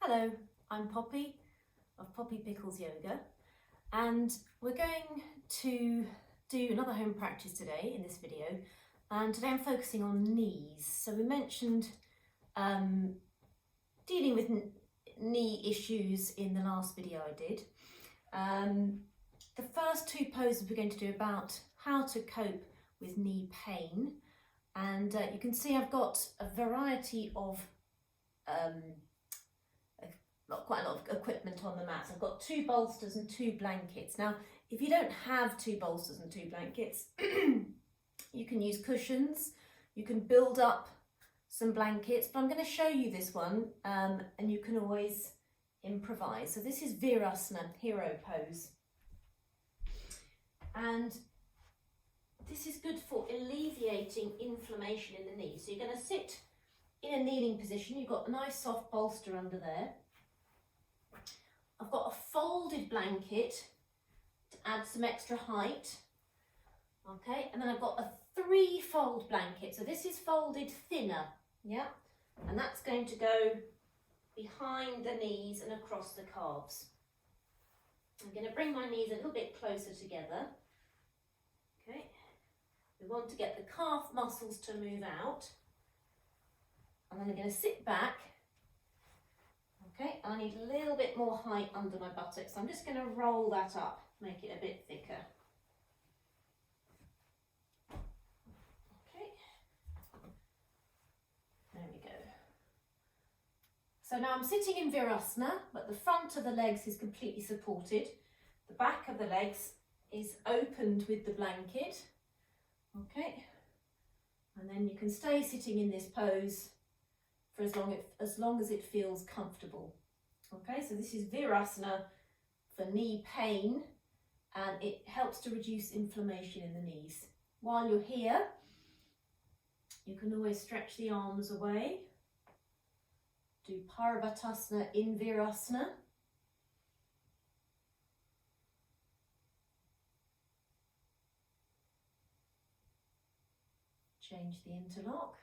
Hello, I'm Poppy of Poppy Pickles Yoga, and we're going to do another home practice today in this video, and today I'm focusing on knees. So we mentioned dealing with knee issues in the last video I did. The first two poses we're going to do about how to cope with knee pain, and you can see I've got a variety of quite a lot of equipment on the mat. I've got 2 bolsters and 2 blankets. Now, if you don't have 2 bolsters and 2 blankets, you can use cushions, you can build up some blankets, but I'm going to show you this one and you can always improvise. So this is Virasana, hero pose. And this is good for alleviating inflammation in the knee. So you're going to sit in a kneeling position. You've got a nice soft bolster under there. I've got a folded blanket to add some extra height. Okay, and then I've got a 3-fold blanket. So this is folded thinner, yeah? And that's going to go behind the knees and across the calves. I'm going to bring my knees a little bit closer together. Okay, we want to get the calf muscles to move out. And then I'm going to sit back. Okay, I need a little bit more height under my buttocks, so I'm just going to roll that up, make it a bit thicker. Okay, there we go. So now I'm sitting in Virasana, but the front of the legs is completely supported. The back of the legs is opened with the blanket. Okay, and then you can stay sitting in this pose for as long as it feels comfortable. Okay, so this is Virasana for knee pain, and it helps to reduce inflammation in the knees. While you're here, you can always stretch the arms away. Do Parvatasana in Virasana. Change the interlock.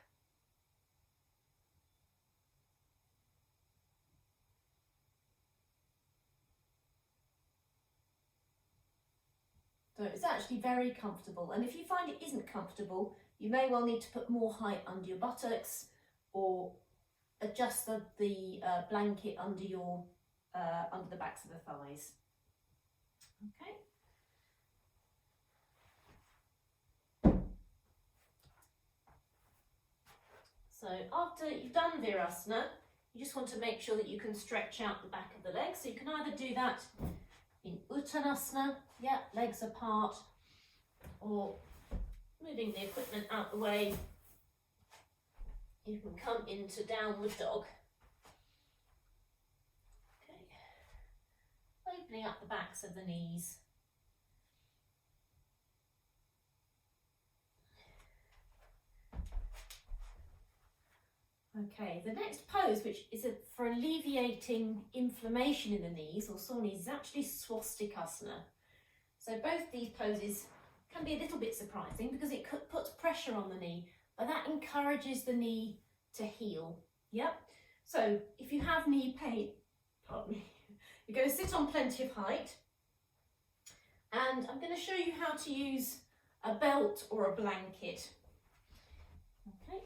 So it's actually very comfortable, and if you find it isn't comfortable, you may well need to put more height under your buttocks or adjust the blanket under the backs of the thighs. Okay. So after you've done Virasana, you just want to make sure that you can stretch out the back of the legs. So you can either do that in Uttanasana, yeah, legs apart, or moving the equipment out the way, you can come into downward dog. Okay, opening up the backs of the knees. Okay, the next pose, which is for alleviating inflammation in the knees or sore knees, is actually Swastikasana. So both these poses can be a little bit surprising because it puts pressure on the knee, but that encourages the knee to heal. Yep. So if you have knee pain, pardon me, you're going to sit on plenty of height, and I'm going to show you how to use a belt or a blanket. Okay.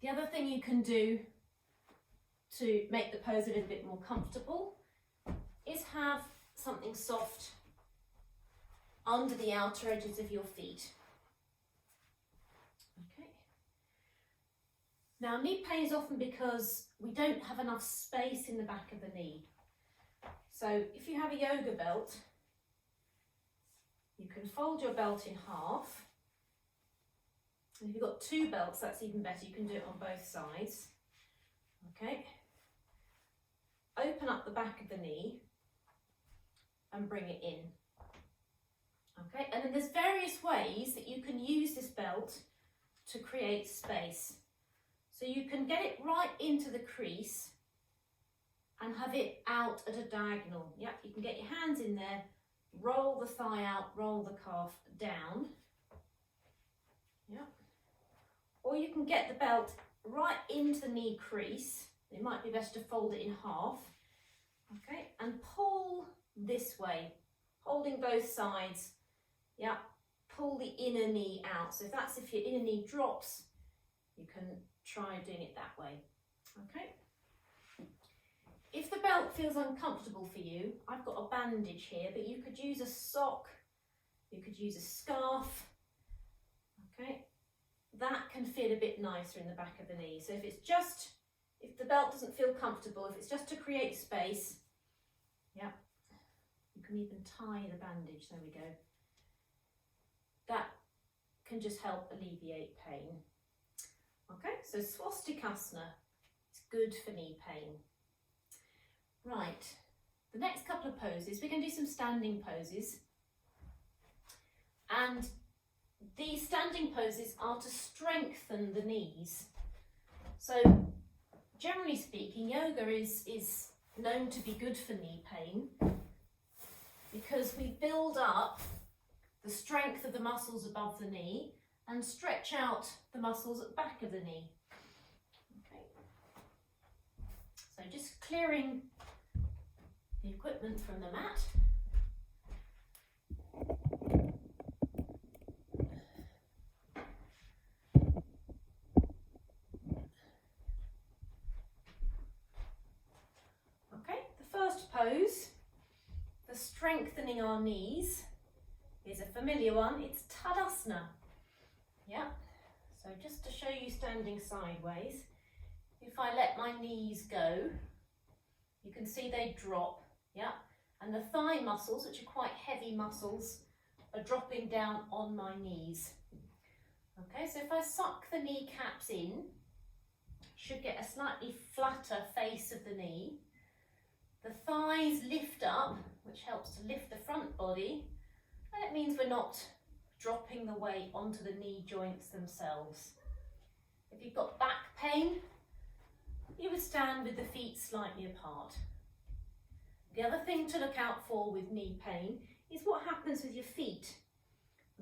The other thing you can do to make the pose a little bit more comfortable is have something soft under the outer edges of your feet. Okay. Now, knee pain is often because we don't have enough space in the back of the knee. So if you have a yoga belt, you can fold your belt in half. And if you've got 2 belts, that's even better. You can do it on both sides. Okay. Open up the back of the knee and bring it in. Okay, and then there's various ways that you can use this belt to create space. So you can get it right into the crease and have it out at a diagonal. Yep, you can get your hands in there, roll the thigh out, roll the calf down. Yep. Or you can get the belt right into the knee crease It might be better to fold it in half. Okay, and pull this way, holding both sides. Yeah, pull the inner knee out. So if your inner knee drops, you can try doing it that way. Okay. If the belt feels uncomfortable for you, I've got a bandage here, but you could use a sock, you could use a scarf. Okay, that can feel a bit nicer in the back of the knee. So if the belt doesn't feel comfortable, if it's just to create space, yeah, you can even tie the bandage, there we go. That can just help alleviate pain. Okay, so swastikasana, it's good for knee pain. Right, the next couple of poses, we're going to do some standing poses. And these standing poses are to strengthen the knees. So generally speaking, yoga is known to be good for knee pain because we build up the strength of the muscles above the knee and stretch out the muscles at the back of the knee. Okay. So just clearing the equipment from the mat. Okay, the first pose, for strengthening our knees, is a familiar one. It's Tadasana. Yeah, so just to show you standing sideways, if I let my knees go, you can see they drop. Yeah, and the thigh muscles, which are quite heavy muscles, are dropping down on my knees. Okay, so if I suck the kneecaps in, you should get a slightly flatter face of the knee. The thighs lift up, which helps to lift the front body, and it means we're not dropping the weight onto the knee joints themselves. If you've got back pain, you would stand with the feet slightly apart. The other thing to look out for with knee pain is what happens with your feet.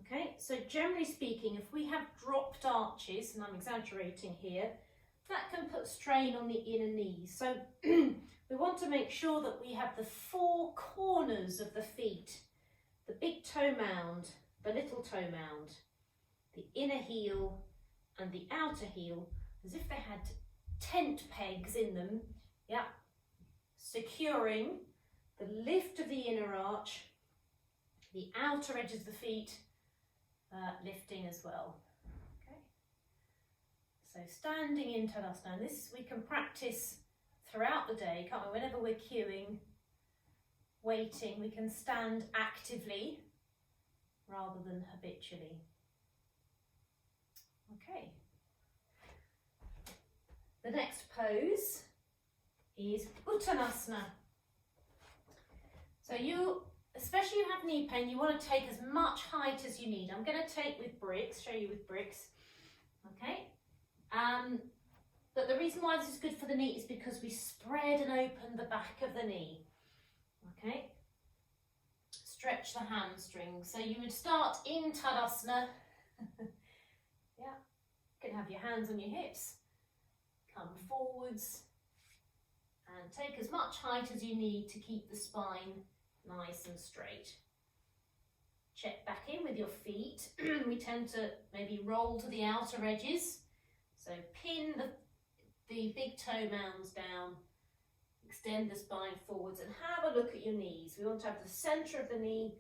Okay, so generally speaking, if we have dropped arches, and I'm exaggerating here, that can put strain on the inner knees. So we want to make sure that we have the four corners of the feet, the big toe mound, the little toe mound, the inner heel and the outer heel, as if they had tent pegs in them, yeah, securing the lift of the inner arch, the outer edges of the feet lifting as well. Okay, so standing in Tadasana, and this we can practice throughout the day, can't we? Whenever we're queuing, waiting, we can stand actively rather than habitually. Okay. The next pose is Uttanasana. So especially if you have knee pain, you want to take as much height as you need. I'm going to take with bricks, show you with bricks. Okay. But the reason why this is good for the knee is because we spread and open the back of the knee. Okay. Stretch the hamstrings. So you would start in Tadasana. Yeah. You can have your hands on your hips. Come forwards and take as much height as you need to keep the spine nice and straight. Check back in with your feet. We tend to maybe roll to the outer edges. So pin the big toe mounds down, extend the spine forwards and have a look at your knees. We want to have the centre of the knee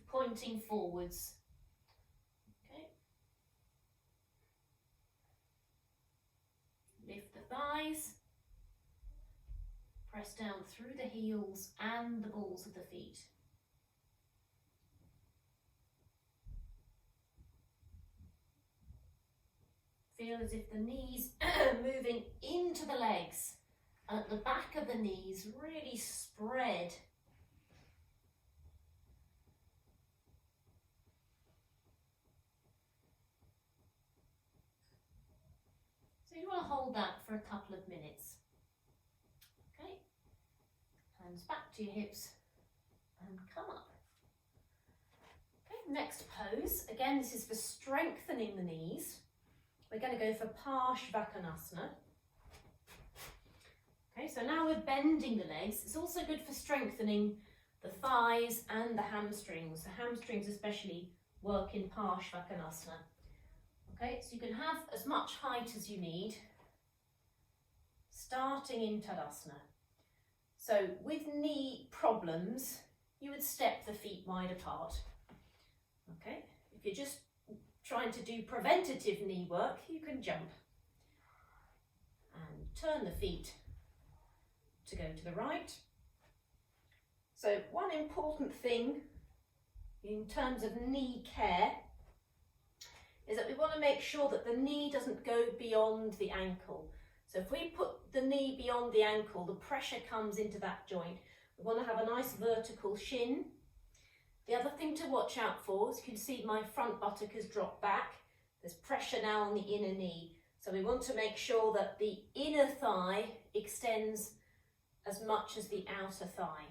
pointing forwards. Okay. Lift the thighs. Press down through the heels and the balls of the feet. Feel as if the knees are moving into the legs and at the back of the knees really spread. So you want to hold that for a couple of minutes. Okay, hands back to your hips and come up. Okay, next pose. Again, this is for strengthening the knees. We're going to go for Parshvakonasana. Okay, so now we're bending the legs. It's also good for strengthening the thighs and the hamstrings. The hamstrings especially work in Parshvakonasana. Okay, so you can have as much height as you need, starting in Tadasana. So with knee problems, you would step the feet wide apart. Okay, if you're just trying to do preventative knee work, you can jump and turn the feet to go to the right. So one important thing in terms of knee care is that we want to make sure that the knee doesn't go beyond the ankle. So if we put the knee beyond the ankle, the pressure comes into that joint. We want to have a nice vertical shin. The other thing to watch out for is you can see my front buttock has dropped back. There's pressure now on the inner knee. So we want to make sure that the inner thigh extends as much as the outer thigh.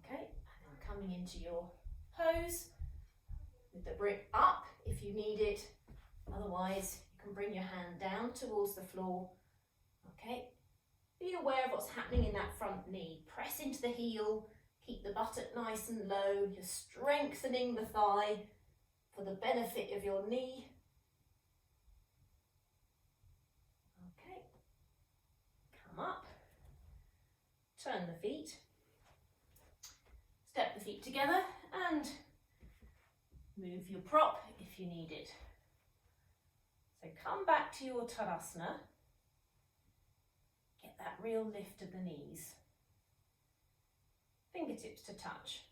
Okay, and then coming into your pose with the brick up if you need it. Otherwise, you can bring your hand down towards the floor. Okay, be aware of what's happening in that front knee. Press into the heel. Keep the buttock nice and low. You're strengthening the thigh for the benefit of your knee. Okay. Come up. Turn the feet. Step the feet together and move your prop if you need it. So come back to your Tadasana. Get that real lift of the knees. Fingertips to touch.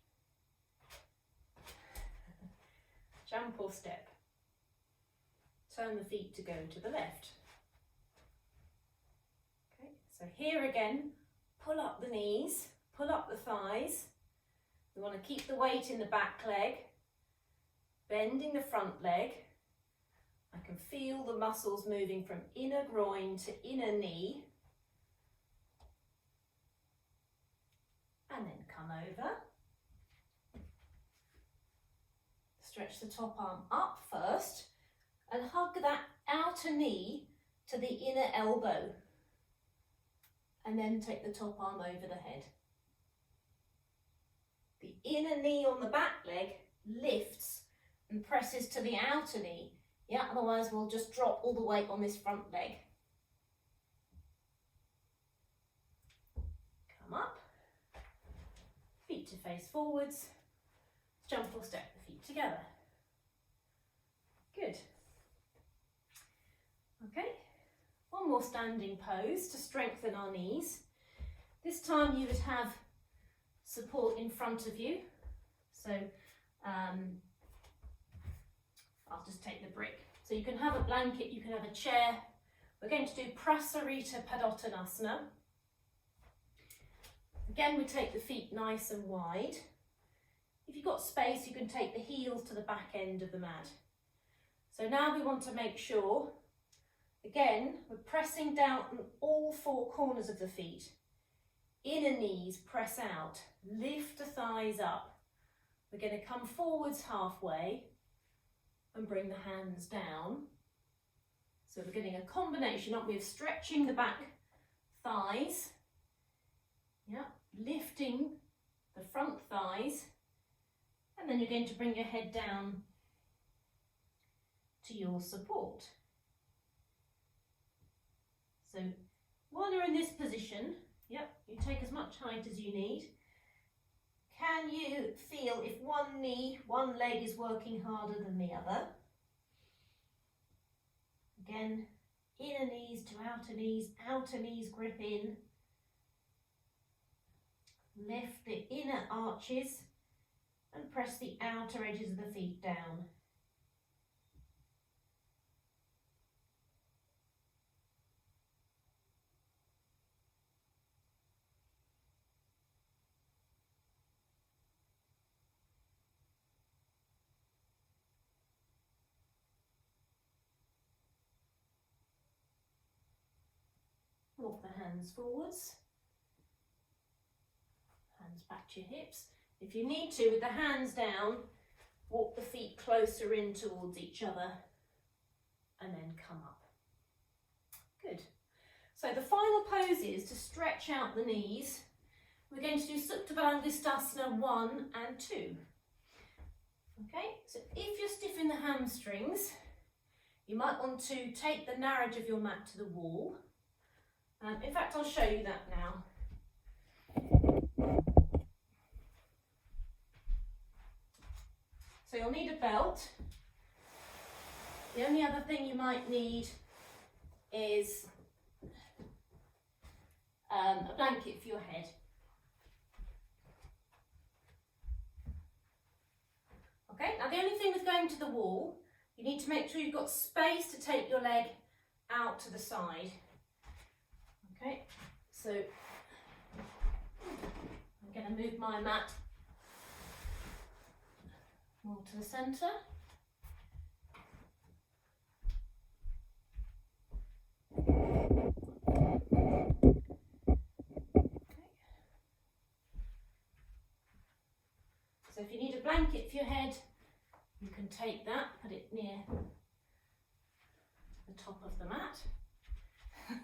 Jump or step. Turn the feet to go to the left. Okay, so here again, pull up the knees, pull up the thighs. We want to keep the weight in the back leg, bending the front leg. I can feel the muscles moving from inner groin to inner knee. And then come over. Stretch the top arm up first and hug that outer knee to the inner elbow. And then take the top arm over the head. The inner knee on the back leg lifts and presses to the outer knee. Yeah, otherwise we'll just drop all the weight on this front leg. Come up. Feet to face forwards, jump or step the feet together. Good. Okay, one more standing pose to strengthen our knees. This time you would have support in front of you. So I'll just take the brick. So you can have a blanket, you can have a chair. We're going to do Prasarita Padottanasana. Again, we take the feet nice and wide. If you've got space, you can take the heels to the back end of the mat. So now we want to make sure, again, we're pressing down on all four corners of the feet. Inner knees press out, lift the thighs up. We're going to come forwards halfway and bring the hands down. So we're getting a combination, aren't we, of stretching the back thighs. Yeah, lifting the front thighs, and then you're going to bring your head down to your support. So while you're in this position, yep, you take as much height as you need. Can you feel if one leg is working harder than the other? Again, inner knees to outer knees grip in. Lift the inner arches and press the outer edges of the feet down. Walk the hands forwards. Hands back to your hips. If you need to, with the hands down, walk the feet closer in towards each other and then come up. Good. So the final pose is to stretch out the knees. We're going to do Supta Baddhangusthasana 1 and 2. Okay, so if you're stiff in the hamstrings, you might want to take the narrow edge of your mat to the wall. In fact, I'll show you that now. So you'll need a belt. The only other thing you might need is a blanket for your head. Okay, now the only thing with going to the wall, you need to make sure you've got space to take your leg out to the side. Okay, so I'm going to move my mat more to the centre. So if you need a blanket for your head, you can take that, put it near the top of the mat. Right.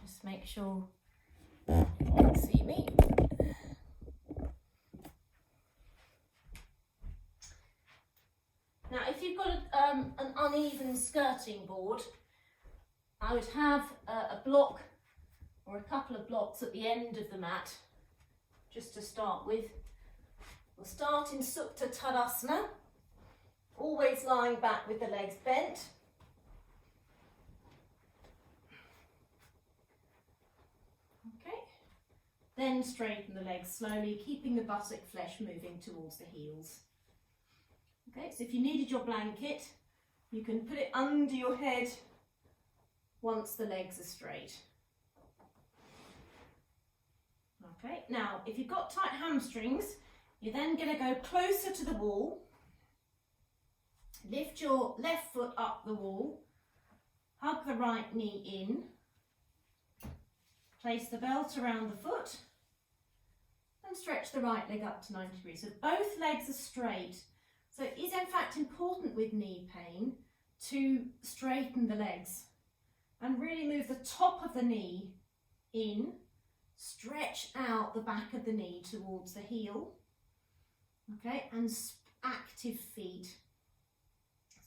Just make sure you can see me. Now if you've got an uneven skirting board, I would have a block or a couple of blocks at the end of the mat, just to start with. We'll start in Supta Tadasana, always lying back with the legs bent. Okay, then straighten the legs slowly, keeping the buttock flesh moving towards the heels. Okay, so if you needed your blanket, you can put it under your head once the legs are straight. Okay, now if you've got tight hamstrings, you're then going to go closer to the wall, lift your left foot up the wall, hug the right knee in, place the belt around the foot and stretch the right leg up to 90 degrees. So both legs are straight. So it is in fact important with knee pain to straighten the legs and really move the top of the knee in, stretch out the back of the knee towards the heel. Okay, and active feet.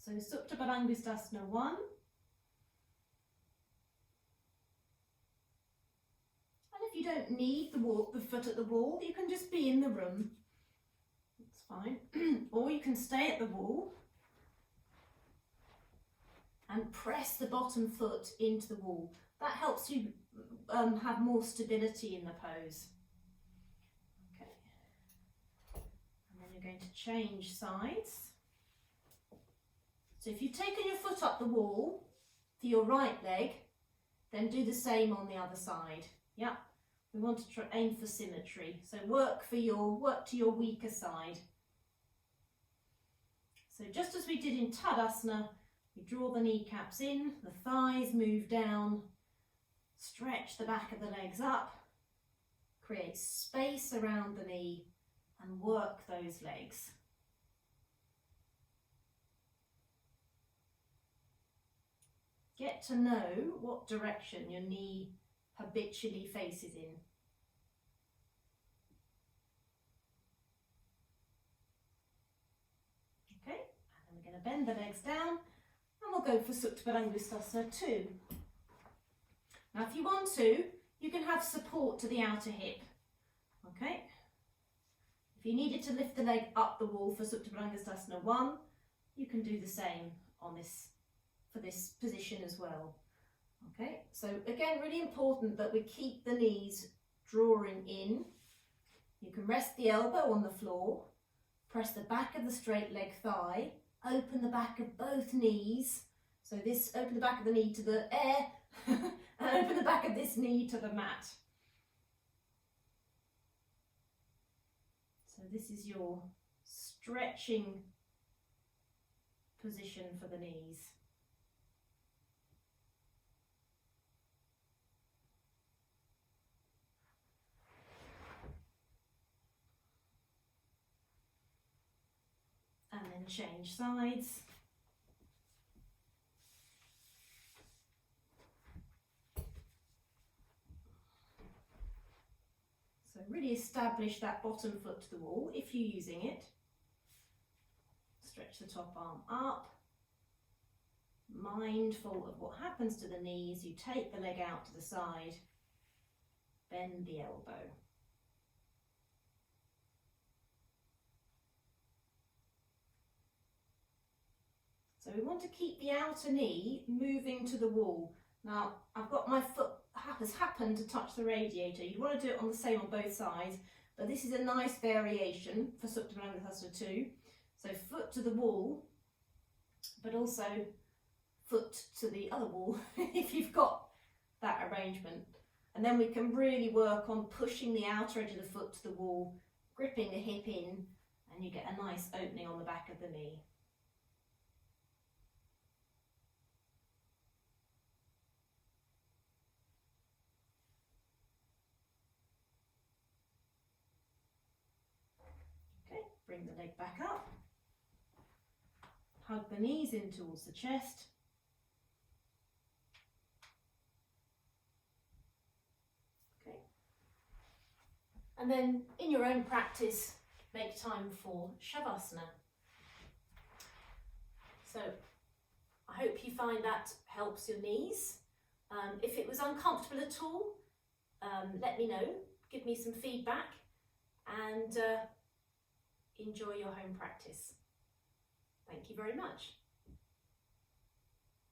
So Supta Baddhangusthasana 1. And if you don't need the foot at the wall, you can just be in the room. That's fine. Or you can stay at the wall and press the bottom foot into the wall. That helps you have more stability in the pose. You're going to change sides. So if you've taken your foot up the wall for your right leg, then do the same on the other side. Yeah, we want to aim for symmetry. So work to your weaker side. So just as we did in Tadasana, we draw the kneecaps in, the thighs move down, stretch the back of the legs up, create space around the knee, and work those legs. Get to know what direction your knee habitually faces in. Okay, and then we're going to bend the legs down and we'll go for Supta Baddhangusthasana 2. Now if you want to, you can have support to the outer hip. Okay. If you needed to lift the leg up the wall for Supta Baddhangusthasana 1, you can do the same on this for this position as well. Okay, so again, really important that we keep the knees drawing in. You can rest the elbow on the floor, press the back of the straight leg thigh, open the back of both knees. So this, open the back of the knee to the air and open the back of this knee to the mat. So this is your stretching position for the knees. And then change sides. So really establish that bottom foot to the wall if you're using it. Stretch the top arm up. Mindful of what happens to the knees, you take the leg out to the side, bend the elbow. So we want to keep the outer knee moving to the wall. Now I've got my foot has happened to touch the radiator. You want to do it on the same on both sides, but this is a nice variation for Supta Baddha Thaster 2. So foot to the wall, but also foot to the other wall if you've got that arrangement. And then we can really work on pushing the outer edge of the foot to the wall, gripping the hip in, and you get a nice opening on the back of the knee. Okay, bring the leg back up. Hug the knees in towards the chest. And then in your own practice, make time for Shavasana. So I hope you find that helps your knees. If it was uncomfortable at all, let me know, give me some feedback, and enjoy your home practice. Thank you very much.